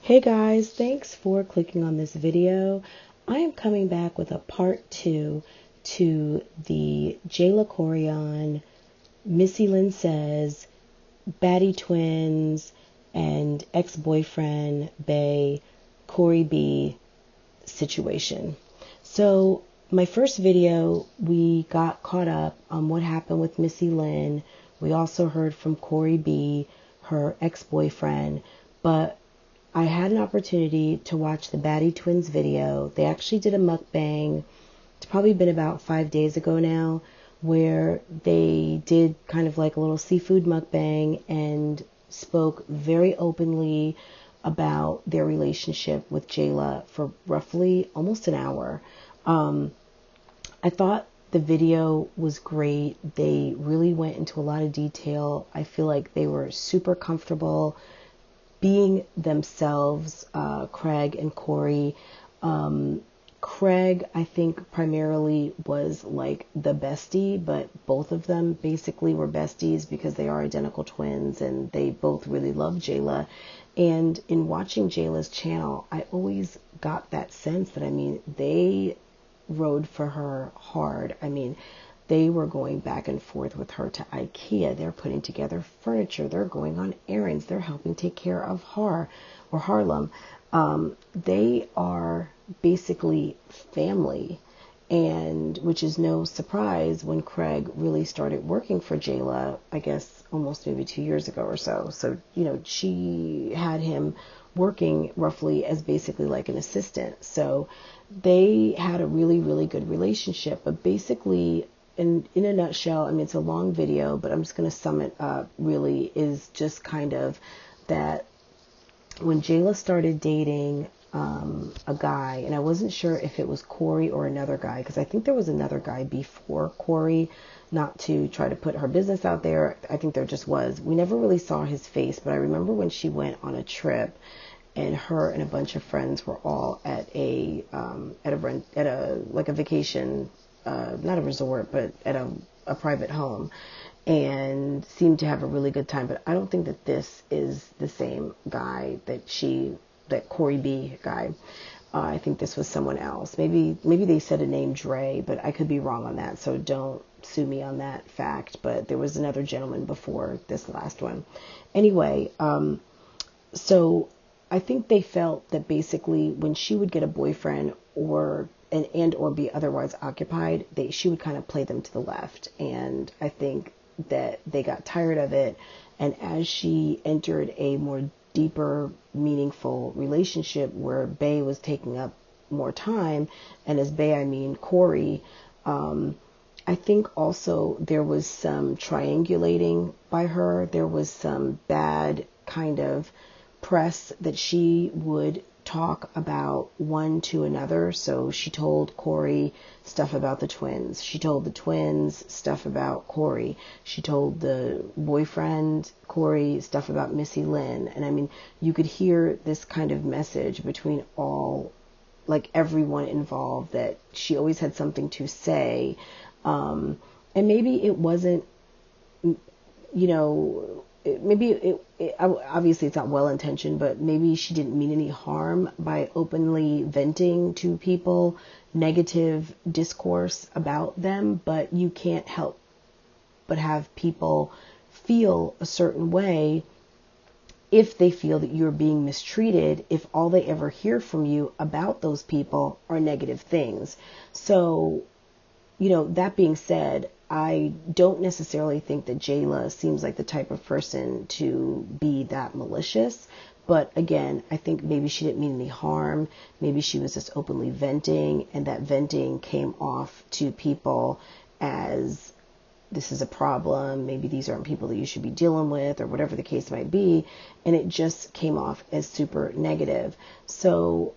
Hey guys, thanks for clicking on this video. I am coming back with a part 2 to the Jayla Koriyan, Missy Lynn says, Baddie Twins, and ex-boyfriend Bay, Corey B situation. So my first video, we got caught up on what happened with Missy Lynn. We also heard from Corey B, her ex-boyfriend, but I had an opportunity to watch the Baddie Twins video. They actually did a mukbang. It's probably been about 5 days ago now, where they did kind of like a little seafood mukbang and spoke very openly about their relationship with Jayla for roughly almost an hour. I thought the video was great. They really went into a lot of detail. I feel like they were super comfortable being themselves, Craig and Corey. Craig, I think, primarily was like the bestie, but both of them basically were besties because they are identical twins and they both really love Jayla. And in watching Jayla's channel, I always got that sense that, they rode for her hard. They were going back and forth with her to IKEA. They're putting together furniture. They're going on errands. They're helping take care of Harlem. They are basically family, and which is no surprise when Craig really started working for Jayla, I guess almost maybe 2 years ago or so. So, she had him working roughly as basically like an assistant. So they had a really, really good relationship, but basically, in a nutshell, it's a long video, but I'm just going to sum it up, really, is just kind of that when Jayla started dating a guy, and I wasn't sure if it was Corey or another guy, because I think there was another guy before Corey, not to try to put her business out there. I think there just was. We never really saw his face, but I remember when she went on a trip, and her and a bunch of friends were all at a vacation, not a resort, but at a private home, and seemed to have a really good time. But I don't think that this is the same guy that Corey B guy. I think this was someone else. Maybe they said a name Dre, but I could be wrong on that, so don't sue me on that fact. But there was another gentleman before this last one. Anyway, so I think they felt that basically when she would get a boyfriend or be otherwise occupied, she would kind of play them to the left. And I think that they got tired of it. And as she entered a more deeper, meaningful relationship where Bay was taking up more time, and as Bay I mean Corey, I think also there was some triangulating by her. There was some bad kind of press that she would talk about one to another. So she told Corey stuff about the twins. She told the twins stuff about Corey. She told the boyfriend, Corey, stuff about Missy Lynn. And you could hear this kind of message between everyone involved, that she always had something to say. And maybe it wasn't, obviously it's not well intentioned, but maybe she didn't mean any harm by openly venting to people negative discourse about them. But you can't help but have people feel a certain way if they feel that you're being mistreated, if all they ever hear from you about those people are negative things. So, that being said, I don't necessarily think that Jayla seems like the type of person to be that malicious. But again, I think maybe she didn't mean any harm. Maybe she was just openly venting, and that venting came off to people as this is a problem. Maybe these aren't people that you should be dealing with, or whatever the case might be. And it just came off as super negative. So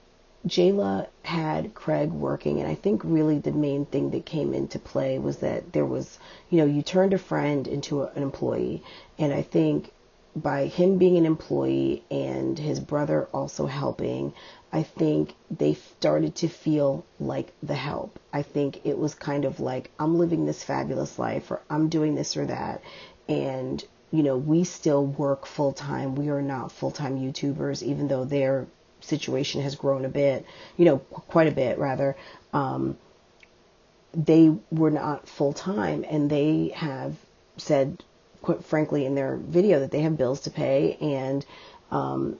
Jayla had Craig working, and I think really the main thing that came into play was that there was, you turned a friend into an employee. And I think by him being an employee and his brother also helping, I think they started to feel like the help. I think it was kind of like, I'm living this fabulous life, or I'm doing this or that. And we still work full time. We are not full time YouTubers, even though they're situation has grown a bit, quite a bit rather. They were not full time, and they have said, quite frankly, in their video that they have bills to pay, and some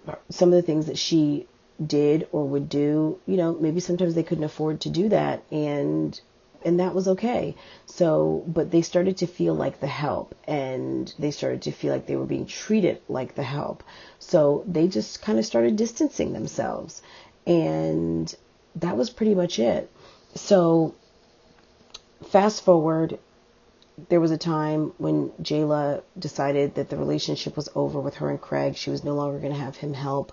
of the things that she did or would do, maybe sometimes they couldn't afford to do that, and that was okay. So, but they started to feel like the help, and they started to feel like they were being treated like the help. So they just kind of started distancing themselves, and that was pretty much it. So fast forward, there was a time when Jayla decided that the relationship was over with her and Craig. She was no longer going to have him help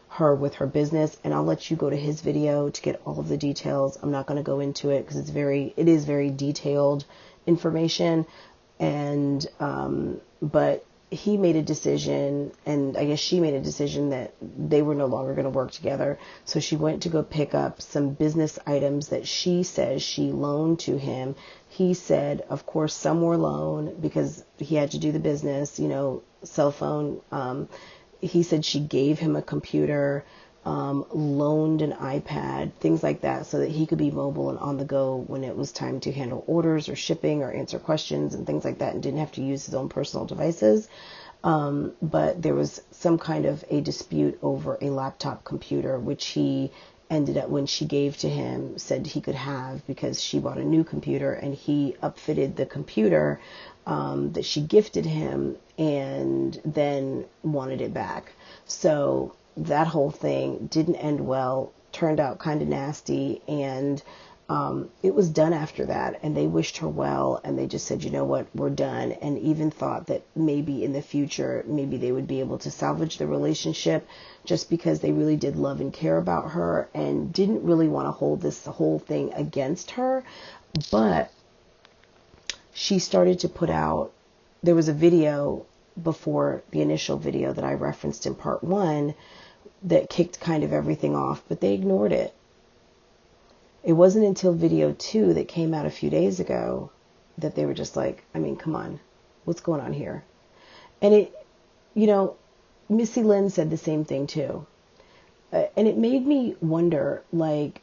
her with her business. And I'll let you go to his video to get all of the details. I'm not going to go into it because it is very detailed information. And, but he made a decision, and I guess she made a decision, that they were no longer going to work together. So she went to go pick up some business items that she says she loaned to him. He said, of course, some were loaned because he had to do the business, cell phone. He said she gave him a computer, loaned an iPad, things like that, so that he could be mobile and on the go when it was time to handle orders or shipping or answer questions and things like that, and didn't have to use his own personal devices. But there was some kind of a dispute over a laptop computer, which he ended up, when she gave to him, said he could have because she bought a new computer, and he upfitted the computer that she gifted him and then wanted it back. So that whole thing didn't end well, turned out kind of nasty, and it was done after that, and they wished her well, and they just said, you know what, we're done, and even thought that maybe in the future, maybe they would be able to salvage the relationship, just because they really did love and care about her and didn't really want to hold this whole thing against her. But she started to put out, there was a video before the initial video that I referenced in part 1 that kicked kind of everything off, but they ignored it. It wasn't until video 2 that came out a few days ago that they were just like, I mean, come on, what's going on here? And it, Missy Lynn said the same thing too. And it made me wonder, like,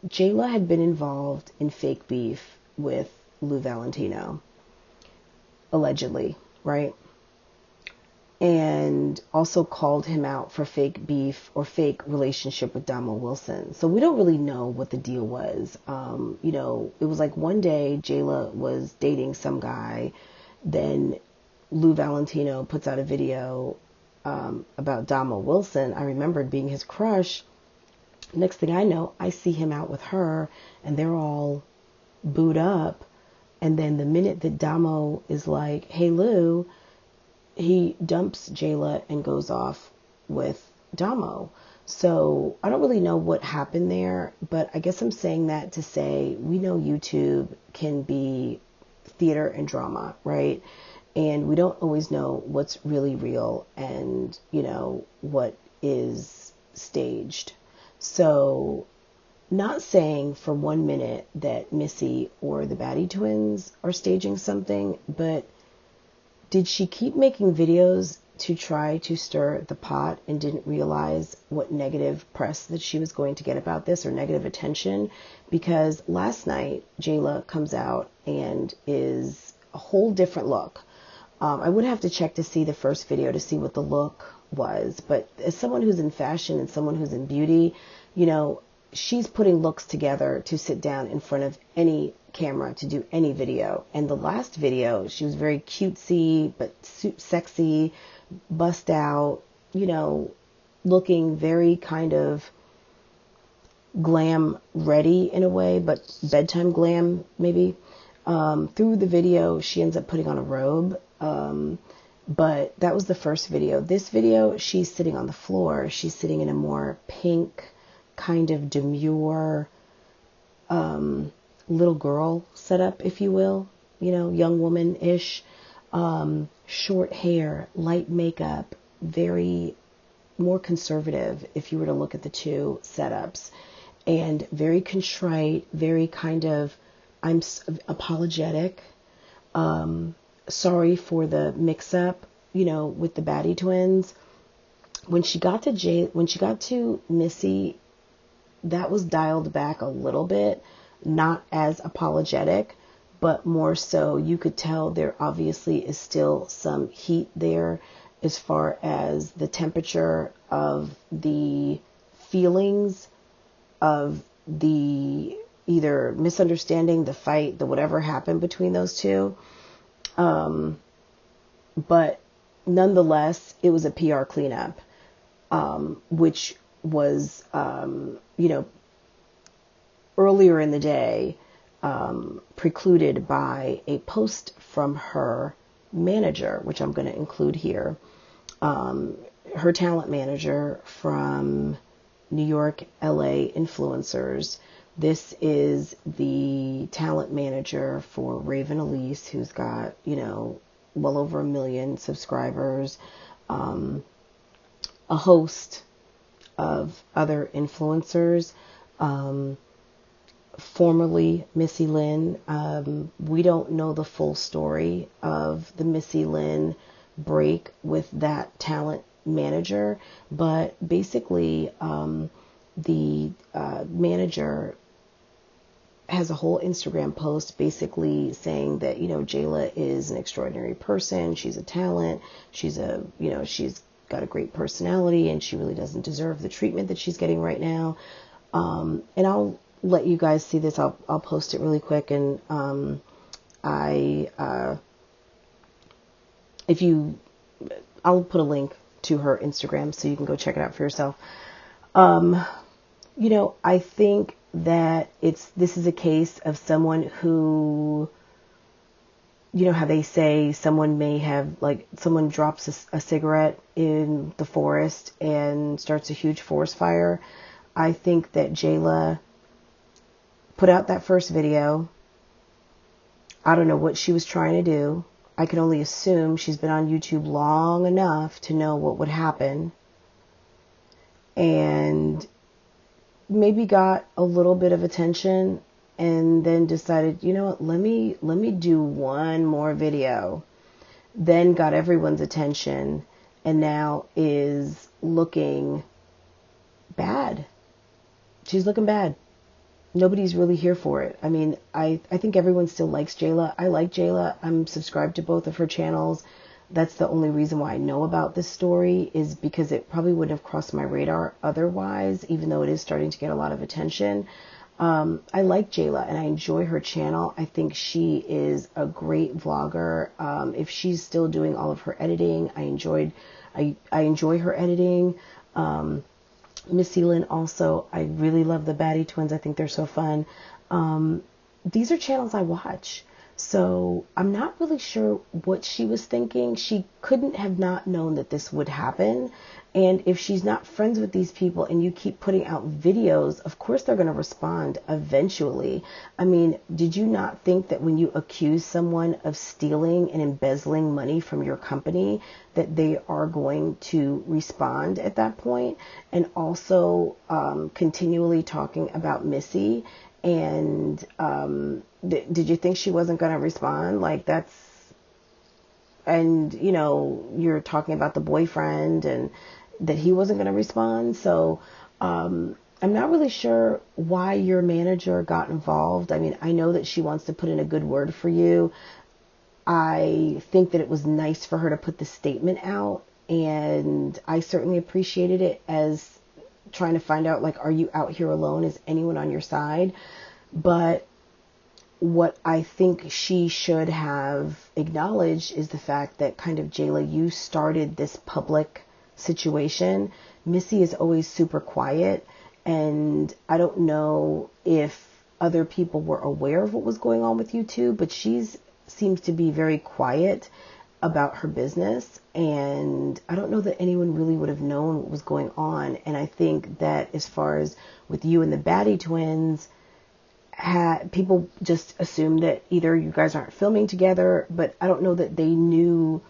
Jayla had been involved in fake beef with Lou Valentino, allegedly, right? And also called him out for fake beef or fake relationship with Domo Wilson. So we don't really know what the deal was. It was like one day Jayla was dating some guy, then Lou Valentino puts out a video about Domo Wilson. I remembered being his crush. Next thing I know, I see him out with her, and they're all booed up. And then the minute that Domo is like, hey, Lou, he dumps Jayla and goes off with Domo. So I don't really know what happened there, but I guess I'm saying that to say we know YouTube can be theater and drama, right? And we don't always know what's really real and, what is staged. So not saying for 1 minute that Missy or the Baddie Twins are staging something, but did she keep making videos to try to stir the pot and didn't realize what negative press that she was going to get about this, or negative attention? Because last night Jayla comes out and is a whole different look. I would have to check to see the first video to see what the look was, but as someone who's in fashion and someone who's in beauty, she's putting looks together to sit down in front of any camera to do any video. And the last video, she was very cutesy but sexy, bust out, looking very kind of glam ready in a way, but bedtime glam maybe. Through the video, she ends up putting on a robe. But that was the first video. This video, she's sitting on the floor. She's sitting in a more pink, kind of demure, little girl setup, if you will, young woman-ish, short hair, light makeup, very more conservative if you were to look at the two setups, and very contrite, very kind of, I'm apologetic, sorry for the mix-up, with the Baddie Twins. When she got to Missy, that was dialed back a little bit, not as apologetic, but more so you could tell there obviously is still some heat there as far as the temperature of the feelings of the either misunderstanding, the fight, the whatever happened between those two. But nonetheless, it was a PR cleanup, which was, earlier in the day, precluded by a post from her manager, which I'm going to include here. Her talent manager from New York, LA influencers. This is the talent manager for Raven Elise, who's got, well over 1 million subscribers, a host of other influencers, formerly Missy Lynn. We don't know the full story of the Missy Lynn break with that talent manager, but basically the manager has a whole Instagram post basically saying that, Jayla is an extraordinary person. She's a talent. She's got a great personality, and she really doesn't deserve the treatment that she's getting right now. And I'll let you guys see this. I'll post it really quick. And I'll put a link to her Instagram so you can go check it out for yourself. I think that this is a case of someone who, how they say someone may have, someone drops a cigarette in the forest and starts a huge forest fire. I think that Jayla put out that first video. I don't know what she was trying to do. I can only assume she's been on YouTube long enough to know what would happen. And maybe got a little bit of attention and then decided, what, let me do one more video. Then got everyone's attention and now is looking bad. She's looking bad. Nobody's really here for it. I mean, I think everyone still likes Jayla. I like Jayla. I'm subscribed to both of her channels. That's the only reason why I know about this story, is because it probably wouldn't have crossed my radar otherwise, even though it is starting to get a lot of attention. I like Jayla and I enjoy her channel. I think she is a great vlogger. If she's still doing all of her editing, I enjoy her editing. Missy Lynn also, I really love the Baddie Twins. I think they're so fun. These are channels I watch. So I'm not really sure what she was thinking. She couldn't have not known that this would happen. And if she's not friends with these people and you keep putting out videos, of course they're going to respond eventually. I mean, did you not think that when you accuse someone of stealing and embezzling money from your company, that they are going to respond at that point? And also continually talking about Missy. And did you think she wasn't going to respond? And you're talking about the boyfriend and that he wasn't going to respond. So I'm not really sure why your manager got involved. I mean, I know that she wants to put in a good word for you. I think that it was nice for her to put the statement out, and I certainly appreciated it as trying to find out, are you out here alone? Is anyone on your side? But what I think she should have acknowledged is the fact that kind of, Jayla, you started this public situation. Missy is always super quiet, and I don't know if other people were aware of what was going on with you two, but seems to be very quiet about her business, and I don't know that anyone really would have known what was going on. And I think that as far as with you and the Baddie Twins, people just assumed that either you guys aren't filming together, but I don't know that they knew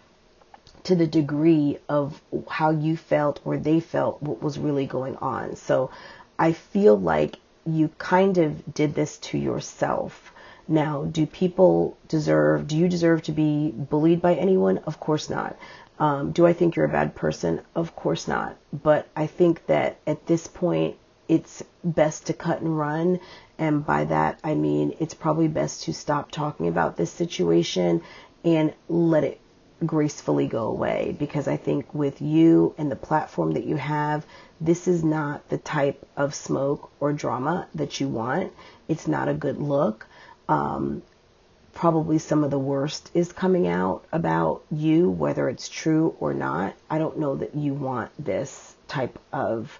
to the degree of how you felt or they felt what was really going on. So I feel like you kind of did this to yourself. Now, do you deserve to be bullied by anyone? Of course not. Do I think you're a bad person? Of course not. But I think that at this point, it's best to cut and run. And by that, I mean, it's probably best to stop talking about this situation and let it gracefully go away. Because I think with you and the platform that you have, this is not the type of smoke or drama that you want. It's not a good look. Probably some of the worst is coming out about you, whether it's true or not. I don't know that you want this type of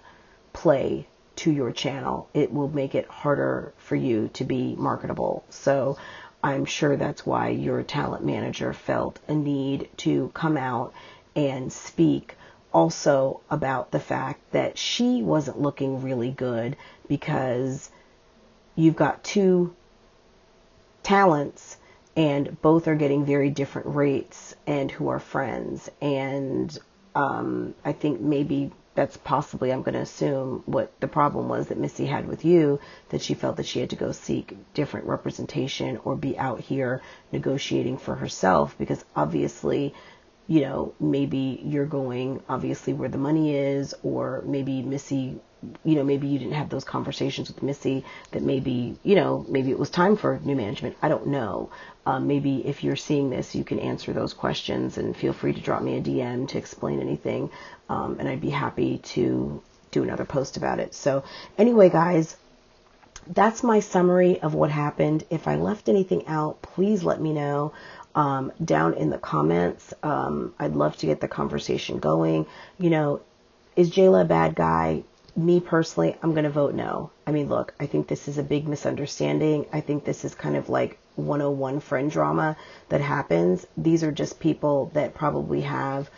play to your channel. It will make it harder for you to be marketable. So I'm sure that's why your talent manager felt a need to come out and speak also about the fact that she wasn't looking really good, because you've got two talents and both are getting very different rates and who are friends. And I think maybe that's possibly, I'm going to assume, what the problem was that Missy had with you, that she felt that she had to go seek different representation or be out here negotiating for herself, because obviously, you know, maybe you're going obviously where the money is, or maybe Missy, you know, maybe you didn't have those conversations with Missy, that maybe, you know, maybe it was time for new management. I don't know. Maybe if you're seeing this, you can answer those questions, and feel free to drop me a DM to explain anything. And I'd be happy to do another post about it. So anyway, guys, that's my summary of what happened. If I left anything out, please let me know down in the comments. I'd love to get the conversation going. You know, is Jayla a bad guy? Me personally, I'm going to vote no. I mean, look, I think this is a big misunderstanding. I think this is kind of like 101 friend drama that happens. These are just people that probably have,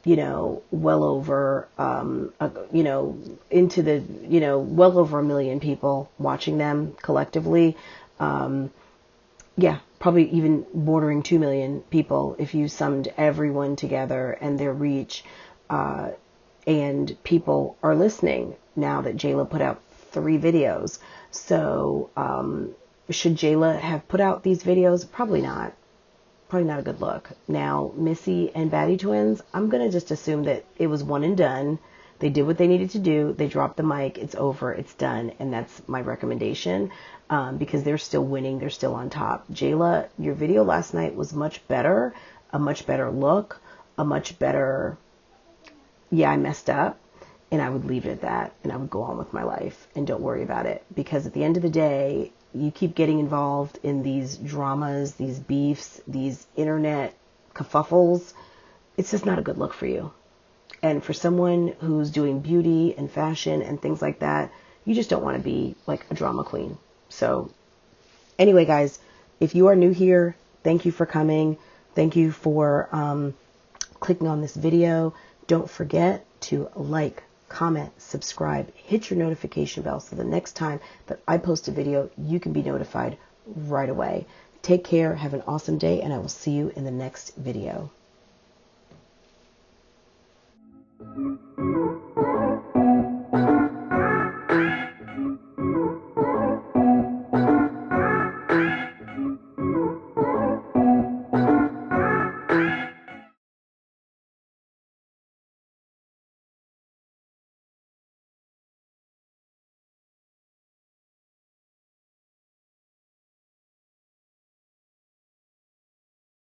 you know, well over, you know, into the, you know, well over 1 million people watching them collectively. Yeah, probably even bordering 2 million people if you summed everyone together and their reach. And people are listening now that Jayla put out 3 videos. So should Jayla have put out these videos? Probably not. Probably not a good look. Now, Missy and Baddie Twins, I'm going to just assume that it was one and done. They did what they needed to do. They dropped the mic. It's over. It's done. And that's my recommendation, because they're still winning. They're still on top. Jayla, your video last night was much better, a much better look, a much better, yeah, I messed up. And I would leave it at that. And I would go on with my life and don't worry about it. Because at the end of the day, you keep getting involved in these dramas, these beefs, these internet kerfuffles. It's just not a good look for you. And for someone who's doing beauty and fashion and things like that, you just don't want to be like a drama queen. So anyway, guys, if you are new here, thank you for coming. Thank you for clicking on this video. Don't forget to like, comment, subscribe, hit your notification bell so the next time that I post a video, you can be notified right away. Take care, have an awesome day, and I will see you in the next video.